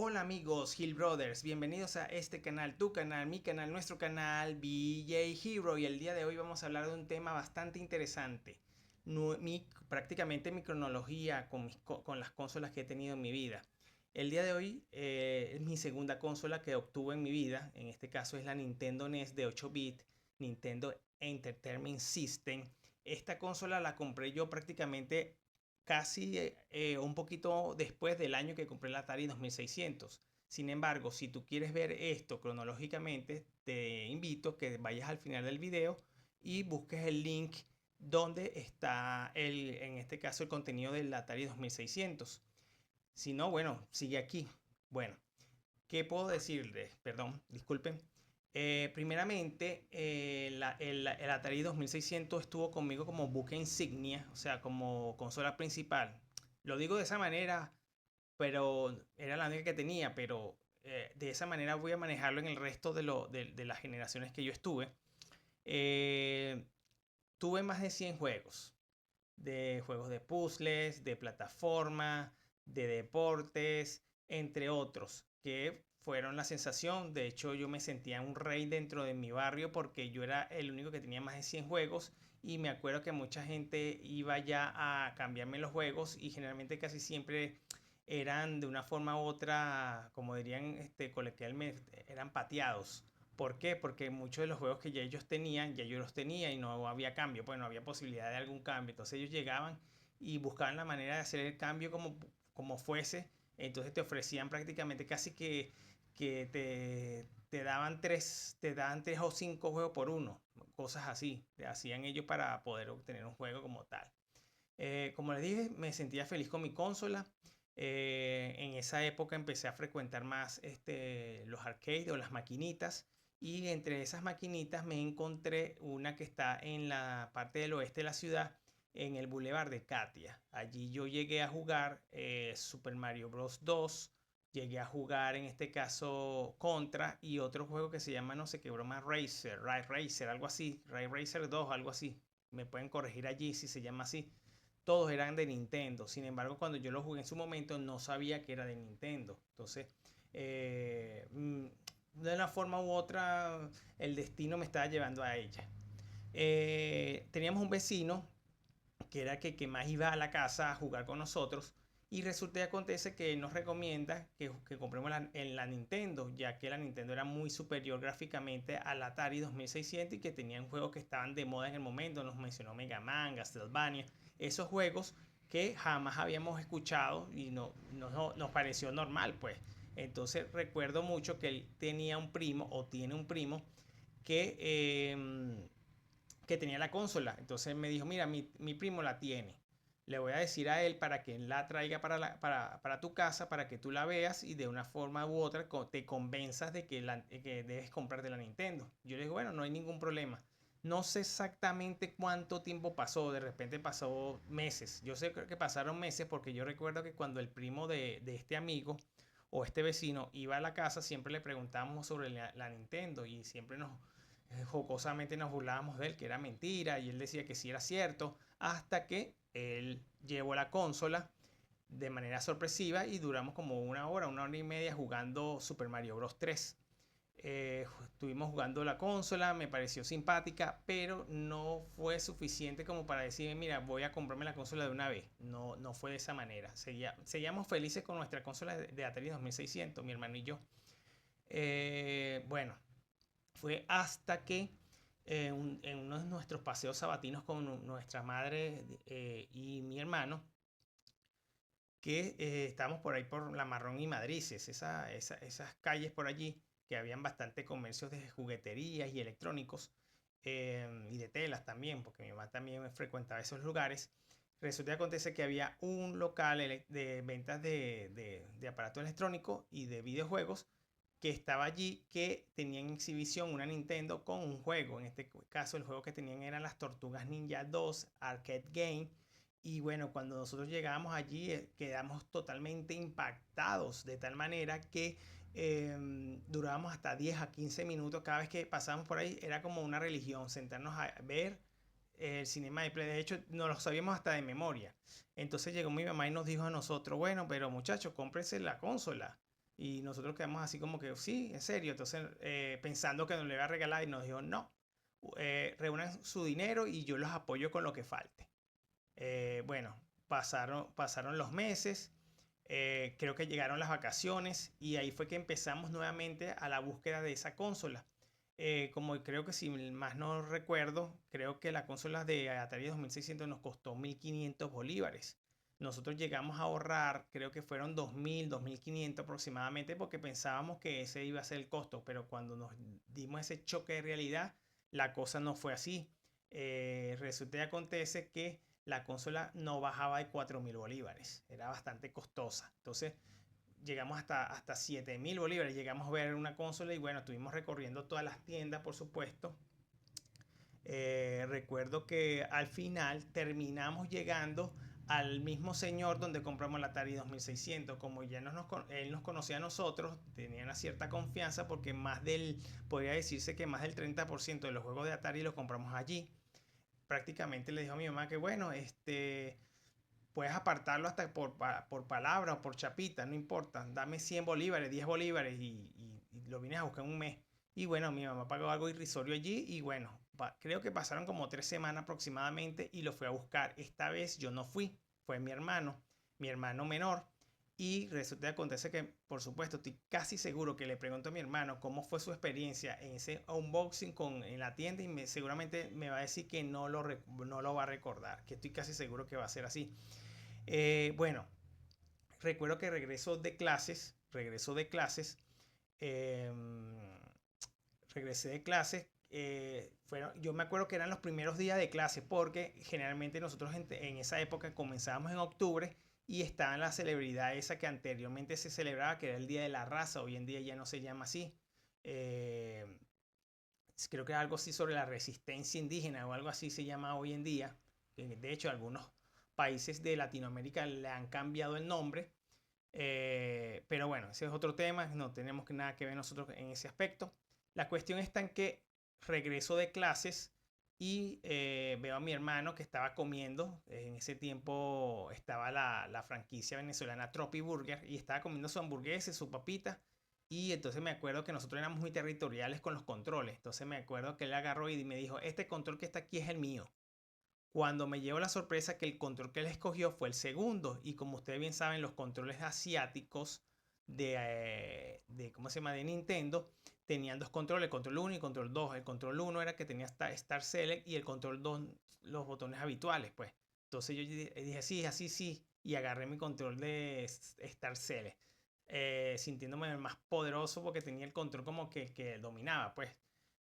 Hola amigos, Hill Brothers, bienvenidos a este canal, tu canal, mi canal, nuestro canal, BJ Hero. Y el día de hoy vamos a hablar de un tema bastante interesante. Prácticamente mi cronología con las consolas que he tenido en mi vida. El día de hoy es mi segunda consola que obtuve en mi vida. En este caso es la Nintendo NES de 8 bits, Nintendo Entertainment System. Esta consola la compré yo prácticamente casi un poquito después del año que compré el Atari 2600. Sin embargo, si tú quieres ver esto cronológicamente, te invito a que vayas al final del video y busques el link donde está en este caso el contenido del Atari 2600. Si no, bueno, sigue aquí. Bueno, ¿qué puedo decirles? Perdón, disculpen. Primeramente, el Atari 2600 estuvo conmigo como buque insignia, o sea, como consola principal. Lo digo de esa manera, pero era la única que tenía, pero de esa manera voy a manejarlo en el resto de las generaciones que yo estuve. Eh, Tuve más de 100 juegos de puzzles, de plataforma, de deportes, entre otros, que fueron la sensación. De hecho, yo me sentía un rey dentro de mi barrio porque yo era el único que tenía más de 100 juegos y me acuerdo que mucha gente iba ya a cambiarme los juegos y generalmente casi siempre eran de una forma u otra, como dirían coloquialmente, eran pateados. ¿Por qué? Porque muchos de los juegos que ya ellos tenían, ya yo los tenía y no había cambio, pues no había posibilidad de algún cambio. Entonces ellos llegaban y buscaban la manera de hacer el cambio como fuese. Entonces te ofrecían prácticamente casi que te daban tres o cinco juegos por uno. Cosas así. Te hacían ellos para poder obtener un juego como tal. Como les dije, me sentía feliz con mi consola. En esa época empecé a frecuentar más los arcades o las maquinitas. Y entre esas maquinitas me encontré una que está en la parte del oeste de la ciudad, en el Boulevard de Katia. Allí yo llegué a jugar Super Mario Bros. 2. Llegué a jugar en este caso Contra y otro juego que se llama no sé qué broma Racer, Ray Racer, algo así, Ray Racer 2, algo así. Me pueden corregir allí si se llama así. Todos eran de Nintendo. Sin embargo, cuando yo lo jugué en su momento, no sabía que era de Nintendo. Entonces, eh, mm, de una forma u otra, el destino me estaba llevando a ella. Teníamos un vecino que era que más iba a la casa a jugar con nosotros. Y resulta y acontece que nos recomienda que compremos en la Nintendo, ya que la Nintendo era muy superior gráficamente al Atari 2600 y que tenían juegos que estaban de moda en el momento. Nos mencionó Mega Man, Castlevania, esos juegos que jamás habíamos escuchado y nos pareció normal, pues. Entonces recuerdo mucho que él tenía un primo o tiene un primo que que tenía la consola. Entonces me dijo, mira, mi primo la tiene. Le voy a decir a él para que él la traiga para tu casa, para que tú la veas y de una forma u otra te convenzas de que debes comprarte la Nintendo. Yo le digo, bueno, no hay ningún problema. No sé exactamente cuánto tiempo pasó, de repente pasó meses. Yo sé que pasaron meses porque yo recuerdo que cuando el primo de este amigo o este vecino iba a la casa, siempre le preguntábamos sobre la Nintendo y siempre jocosamente nos burlábamos de él, que era mentira, y él decía que sí era cierto, hasta que él llevó la consola de manera sorpresiva y duramos como una hora y media jugando Super Mario Bros. 3. Estuvimos jugando la consola, me pareció simpática, pero no fue suficiente como para decir, mira, voy a comprarme la consola de una vez. No, no fue de esa manera. Seguíamos felices con nuestra consola de Atari 2600, mi hermano y yo. Bueno, fue hasta que en uno de nuestros paseos sabatinos con nuestra madre y mi hermano, que estábamos por ahí por La Marrón y Madrices, esas calles por allí, que habían bastante comercios de jugueterías y electrónicos, y de telas también, porque mi mamá también frecuentaba esos lugares. Resulta que acontece que había un local de ventas de aparatos electrónicos y de videojuegos que estaba allí, que tenía en exhibición una Nintendo con un juego. En este caso el juego que tenían eran las Tortugas Ninja 2 Arcade Game. Y bueno, cuando nosotros llegamos allí quedamos totalmente impactados de tal manera que durábamos hasta 10 a 15 minutos cada vez que pasábamos por ahí. Era como una religión sentarnos a ver el cinema de Play. De hecho, no lo sabíamos hasta de memoria. Entonces llegó mi mamá y nos dijo a nosotros, bueno, pero muchachos, cómprense la consola. Y nosotros quedamos así como que, sí, en serio. Entonces, pensando que nos le iba a regalar y nos dijo, no, reúnan su dinero y yo los apoyo con lo que falte. Bueno, pasaron los meses, creo que llegaron las vacaciones y ahí fue que empezamos nuevamente a la búsqueda de esa consola. Como creo que si más no recuerdo, creo que la consola de Atari 2600 nos costó 1500 bolívares. Nosotros llegamos a ahorrar, creo que fueron 2000, 2500 aproximadamente, porque pensábamos que ese iba a ser el costo, pero cuando nos dimos ese choque de realidad, la cosa no fue así. Resulta y acontece que la consola no bajaba de 4000 bolívares, era bastante costosa. Entonces, llegamos hasta 7000 bolívares, llegamos a ver una consola y bueno, estuvimos recorriendo todas las tiendas, por supuesto. Recuerdo que al final terminamos llegando al mismo señor donde compramos la Atari 2600. Como ya él nos conocía a nosotros, tenía una cierta confianza porque podría decirse que más del 30% de los juegos de Atari los compramos allí. Prácticamente le dijo a mi mamá que bueno, puedes apartarlo hasta por palabra o por chapita, no importa. Dame 100 bolívares, 10 bolívares y lo vienes a buscar en un mes. Y bueno, mi mamá pagó algo irrisorio allí y bueno, creo que pasaron como 3 semanas aproximadamente y lo fui a buscar. Esta vez yo no fui, fue mi hermano menor. Y resulta que acontece que, por supuesto, estoy casi seguro que le pregunto a mi hermano cómo fue su experiencia en ese unboxing en la tienda y seguramente me va a decir que no lo va a recordar, que estoy casi seguro que va a ser así. Bueno, recuerdo que eh, regresé de clases. Yo me acuerdo que eran los primeros días de clase porque generalmente nosotros en esa época comenzábamos en octubre y estaba la celebridad esa que anteriormente se celebraba, que era el Día de la Raza. Hoy en día ya no se llama así. Eh, Creo que era algo así sobre la resistencia indígena o algo así se llama hoy en día. De hecho, algunos países de Latinoamérica le han cambiado el nombre. Pero bueno, ese es otro tema, no tenemos nada que ver nosotros en ese aspecto. La cuestión está en que regreso de clases y veo a mi hermano que estaba comiendo. En ese tiempo estaba la franquicia venezolana Tropi Burger y estaba comiendo su hamburguesa, su papita. Y entonces me acuerdo que nosotros éramos muy territoriales con los controles. Entonces me acuerdo que él agarró y me dijo, este control que está aquí es el mío. Cuando me llevo la sorpresa que el control que él escogió fue el segundo. Y como ustedes bien saben, los controles asiáticos ¿cómo se llama? De Nintendo tenían dos controles, el control 1 y el control 2. El control 1 era que tenía Star Select y el control 2 los botones habituales, pues. Entonces yo dije, sí, así sí. Y agarré mi control de Star Select. Sintiéndome más poderoso porque tenía el control como que dominaba, pues.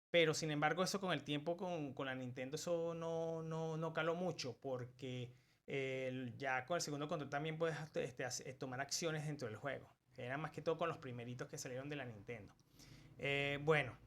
Pero sin embargo, eso con el tiempo con la Nintendo, eso no caló mucho porque ya con el segundo control también puedes tomar acciones dentro del juego. Era más que todo con los primeritos que salieron de la Nintendo. Bueno,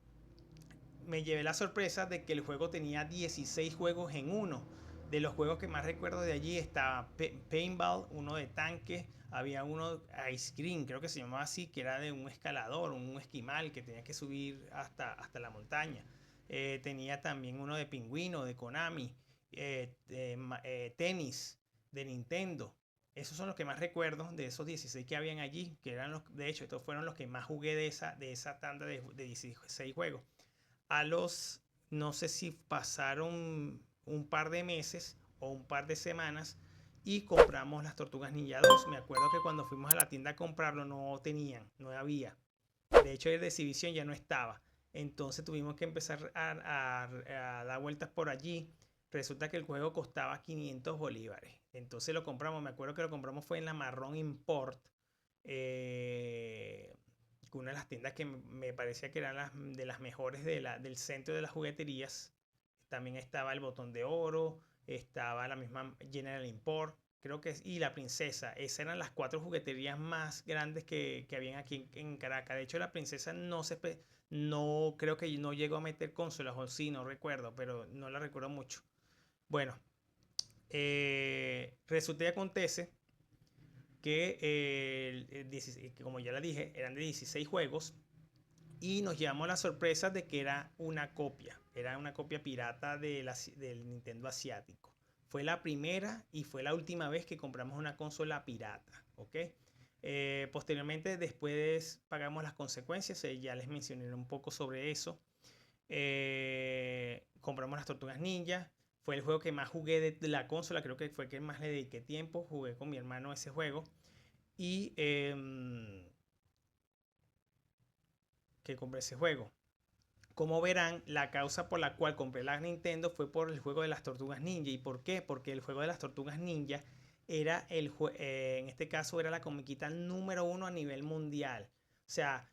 me llevé la sorpresa de que el juego tenía 16 juegos en uno. De los juegos que más recuerdo de allí estaba Paintball, uno de tanques, había uno Ice Cream, creo que se llamaba así, que era de un escalador, un esquimal que tenía que subir hasta la montaña. Tenía también uno de pingüino, de Konami, tenis, de Nintendo. Esos son los que más recuerdo de esos 16 que habían allí, que eran de hecho, estos fueron los que más jugué de esa tanda de 16 juegos. A los, no sé si pasaron un par de meses o un par de semanas y compramos las Tortugas Ninja 2. Me acuerdo que cuando fuimos a la tienda a comprarlo no había. De hecho, el de exhibición ya no estaba. Entonces tuvimos que empezar a dar vueltas por allí. Resulta que el juego costaba 500 bolívares. Entonces lo compramos. Me acuerdo que lo compramos fue en la Marrón Import. Eh, una de las tiendas que me parecía que eran de las mejores del centro de las jugueterías. También estaba el Botón de Oro, estaba la misma General Import, creo que y la Princesa. Esas eran las 4 jugueterías más grandes que habían aquí en Caracas. De hecho, la Princesa no creo que no llegó a meter consolas o sí, no recuerdo, pero no la recuerdo mucho. Bueno, resulta y acontece que, como ya la dije, eran de 16 juegos y nos llevamos la sorpresa de que era una copia pirata del Nintendo asiático. Fue la primera y fue la última vez que compramos una consola pirata, ¿ok? Posteriormente, después pagamos las consecuencias, ya les mencioné un poco sobre eso. Compramos las Tortugas Ninja. Fue el juego que más jugué de la consola, creo que fue el que más le dediqué tiempo. Jugué con mi hermano ese juego. Y que compré ese juego. Como verán, la causa por la cual compré la Nintendo fue por el juego de las Tortugas Ninja. ¿Y por qué? Porque el juego de las Tortugas Ninja era en este caso era la comiquita número uno a nivel mundial. O sea,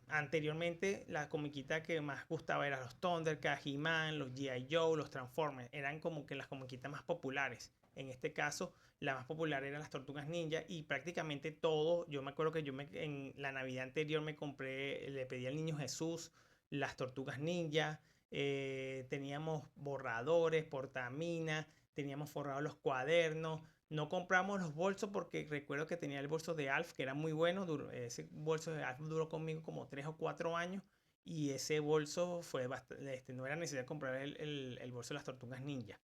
anteriormente la comiquita que más gustaba eran los Thundercats, He-Man, los G.I. Joe, los Transformers. Eran como que las comiquitas más populares. En este caso, la más popular eran las Tortugas Ninja y prácticamente todo. Yo me acuerdo que en la Navidad anterior me compré, le pedí al niño Jesús las Tortugas Ninja, teníamos borradores, portamina, teníamos forrados los cuadernos. No compramos los bolsos porque recuerdo que tenía el bolso de Alf, que era muy bueno. Ese bolso de Alf duró conmigo como 3 o 4 años. Y ese bolso fue bastante, no era necesario comprar el bolso de las Tortugas Ninja.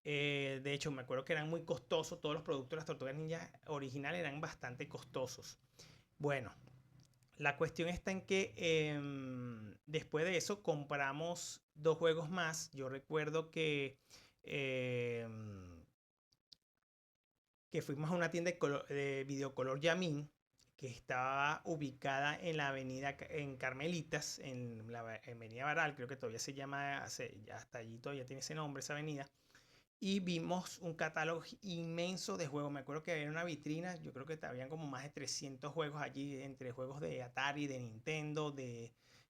De hecho, me acuerdo que eran muy costosos. Todos los productos de las Tortugas Ninja originales eran bastante costosos. Bueno, la cuestión está en que después de eso compramos dos juegos más. Yo recuerdo que fuimos a una tienda de videocolor Yamin, que estaba ubicada en la avenida en Carmelitas, en la avenida Baral, creo que todavía se llama, hasta allí todavía tiene ese nombre, esa avenida. Y vimos un catálogo inmenso de juegos. Me acuerdo que había una vitrina, yo creo que habían como más de 300 juegos allí, entre juegos de Atari, de Nintendo,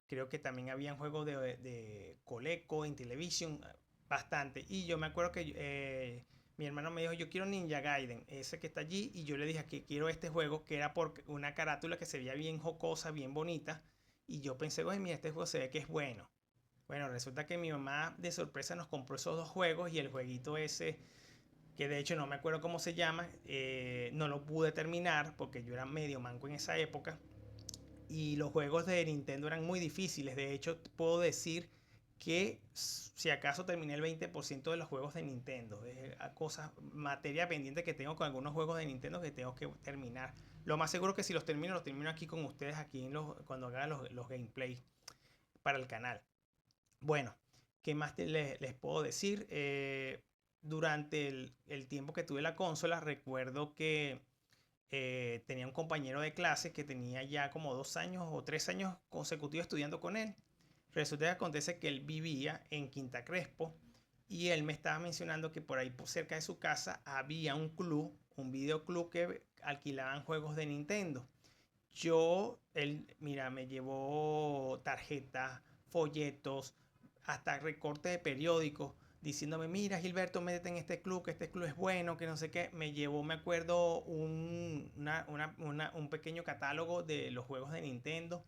creo que también habían juegos de Coleco, Intellivision, bastante. Y yo me acuerdo que mi hermano me dijo, yo quiero Ninja Gaiden, ese que está allí, y yo le dije que quiero este juego, que era por una carátula que se veía bien jocosa, bien bonita, y yo pensé, oye, mira, este juego se ve que es bueno. Bueno, resulta que mi mamá de sorpresa nos compró esos dos juegos y el jueguito ese, que de hecho no me acuerdo cómo se llama, no lo pude terminar porque yo era medio manco en esa época. Y los juegos de Nintendo eran muy difíciles. De hecho, puedo decir que si acaso terminé el 20% de los juegos de Nintendo. Es materia pendiente que tengo con algunos juegos de Nintendo que tengo que terminar. Lo más seguro que si los termino aquí con ustedes, aquí cuando haga los gameplays para el canal. Bueno, ¿qué más les puedo decir? Durante el tiempo que tuve la consola, recuerdo que tenía un compañero de clase que tenía ya como 2 años o 3 años consecutivos estudiando con él. Resulta que acontece que él vivía en Quinta Crespo y él me estaba mencionando que por ahí por cerca de su casa había un club, un videoclub que alquilaban juegos de Nintendo. Él, mira, me llevó tarjetas, folletos, hasta recortes de periódicos, diciéndome, mira, Gilberto, métete en este club, que este club es bueno, que no sé qué. Me llevó, me acuerdo, un pequeño catálogo de los juegos de Nintendo.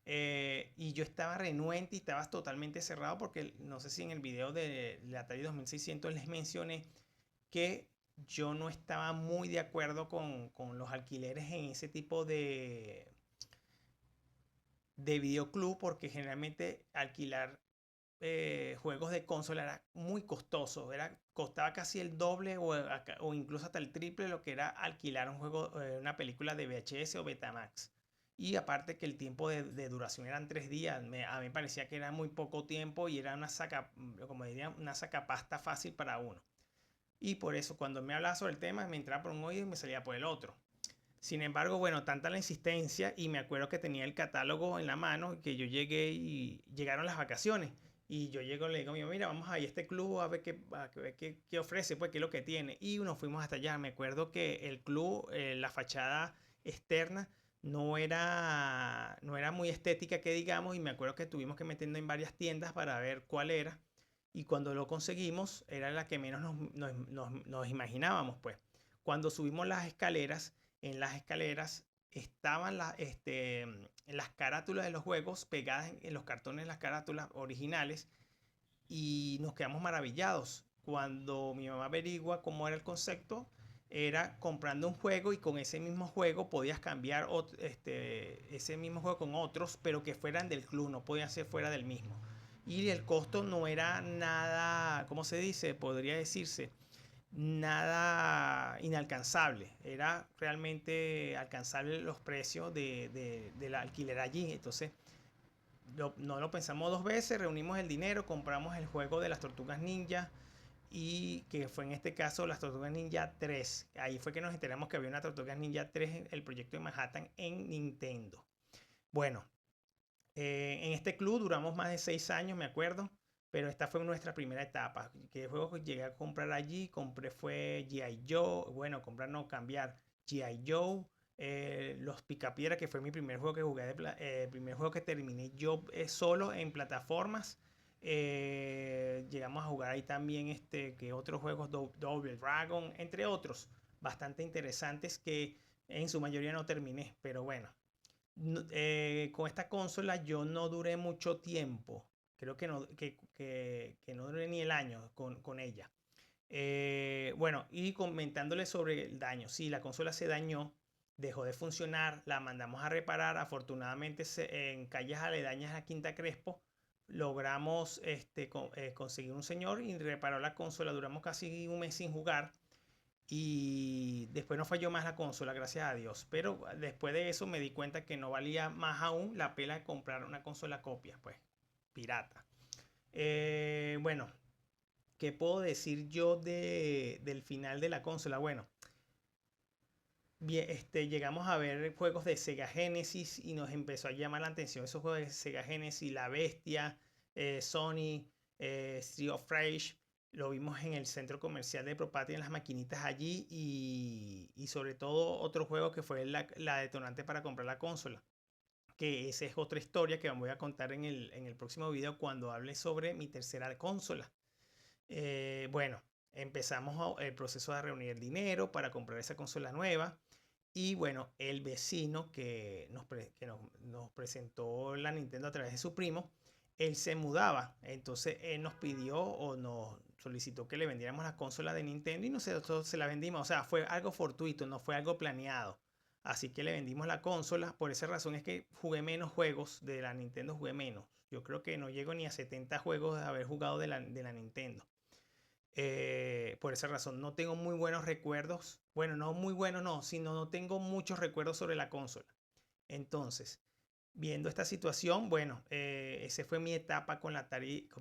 Y yo estaba renuente y estaba totalmente cerrado porque no sé si en el video de la Atari 2600 les mencioné que yo no estaba muy de acuerdo con los alquileres en ese tipo de videoclub porque generalmente alquilar juegos de consola era muy costoso, costaba casi el doble o incluso hasta el triple de lo que era alquilar un juego, una película de VHS o Betamax. Y aparte que el tiempo de duración eran 3 días, a mí me parecía que era muy poco tiempo y era como diría, una sacapasta fácil para uno. Y por eso cuando me hablaba sobre el tema me entraba por un oído y me salía por el otro. Sin embargo, bueno, tanta la insistencia y me acuerdo que tenía el catálogo en la mano que yo llegué y llegaron las vacaciones. Y yo llego y le digo a mi mamá, mira, vamos a ir a este club a ver qué ofrece, pues qué es lo que tiene. Y nos fuimos hasta allá. Me acuerdo que el club, la fachada externa, no era muy estética que digamos. Y me acuerdo que tuvimos que meternos en varias tiendas para ver cuál era. Y cuando lo conseguimos, era la que menos nos imaginábamos, pues. Cuando subimos las escaleras, en las escaleras estaban las carátulas de los juegos pegadas en los cartones de las carátulas originales y nos quedamos maravillados. Cuando mi mamá averigua cómo era el concepto, era comprando un juego y con ese mismo juego podías cambiar ese mismo juego con otros, pero que fueran del club, no podían ser fuera del mismo. Y el costo no era nada, ¿cómo se dice? Podría decirse, nada inalcanzable. Era realmente alcanzable los precios del alquiler allí. Entonces, no lo pensamos dos veces, reunimos el dinero, compramos el juego de las Tortugas Ninja y que fue en este caso las Tortugas Ninja 3. Ahí fue que nos enteramos que había una Tortugas Ninja 3 en el proyecto de Manhattan en Nintendo. Bueno, en este club duramos más de 6 años, me acuerdo, pero esta fue nuestra primera etapa. ¿Qué juegos que llegué a comprar allí? Compré fue G.I. Joe, bueno, comprar no, cambiar G.I. Joe, los Picapiedra, que fue mi primer juego que jugué, primer juego que terminé yo solo en plataformas. Llegamos a jugar ahí también que otros juegos, Double Dragon, entre otros, bastante interesantes que en su mayoría no terminé, pero bueno. Con esta consola yo no duré mucho tiempo. Creo que no duré ni el año con ella. Bueno, y comentándole sobre el daño. Sí, la consola se dañó, dejó de funcionar, la mandamos a reparar. Afortunadamente en calles aledañas a Quinta Crespo logramos conseguir un señor y reparó la consola. Duramos casi un mes sin jugar. Y después no falló más la consola, gracias a Dios. Pero después de eso me di cuenta que no valía más aún la pena de comprar una consola copia, pues, pirata. Bueno, ¿qué puedo decir yo del final de la consola? Bueno, bien, llegamos a ver juegos de Sega Genesis y nos empezó a llamar la atención esos juegos de Sega Genesis, La Bestia, Sony, Street of Rage. Lo vimos en el centro comercial de Propati en las maquinitas allí y sobre todo otro juego que fue la detonante para comprar la consola. Que esa es otra historia que voy a contar en el próximo video cuando hable sobre mi tercera consola. Bueno, empezamos el proceso de reunir el dinero para comprar esa consola nueva. Y bueno, el vecino que nos presentó la Nintendo a través de su primo, él se mudaba. Entonces él nos pidió o nos solicitó que le vendiéramos la consola de Nintendo y nosotros se la vendimos. O sea, fue algo fortuito, no fue algo planeado. Así que le vendimos la consola. Por esa razón es que jugué menos juegos de la Nintendo, jugué menos. Yo creo que no llego ni a 70 juegos de haber jugado de la Nintendo. Por esa razón no tengo muy buenos recuerdos. Bueno, no muy buenos, no, sino no tengo muchos recuerdos sobre la consola. Entonces, viendo esta situación, bueno, esa fue mi etapa con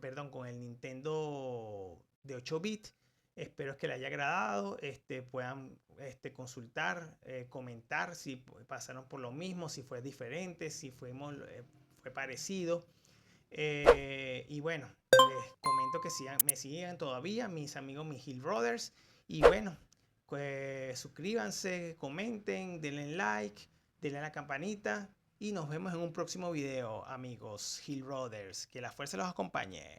perdón, con el Nintendo de 8 bits. Espero que les haya agradado, puedan consultar, comentar si pasaron por lo mismo, si fue diferente, si fue parecido. Y bueno, les comento que me sigan todavía mis amigos, mis Hill Brothers. Y bueno, pues suscríbanse, comenten, denle like, denle a la campanita. Y nos vemos en un próximo video, amigos Hill Brothers. Que la fuerza los acompañe.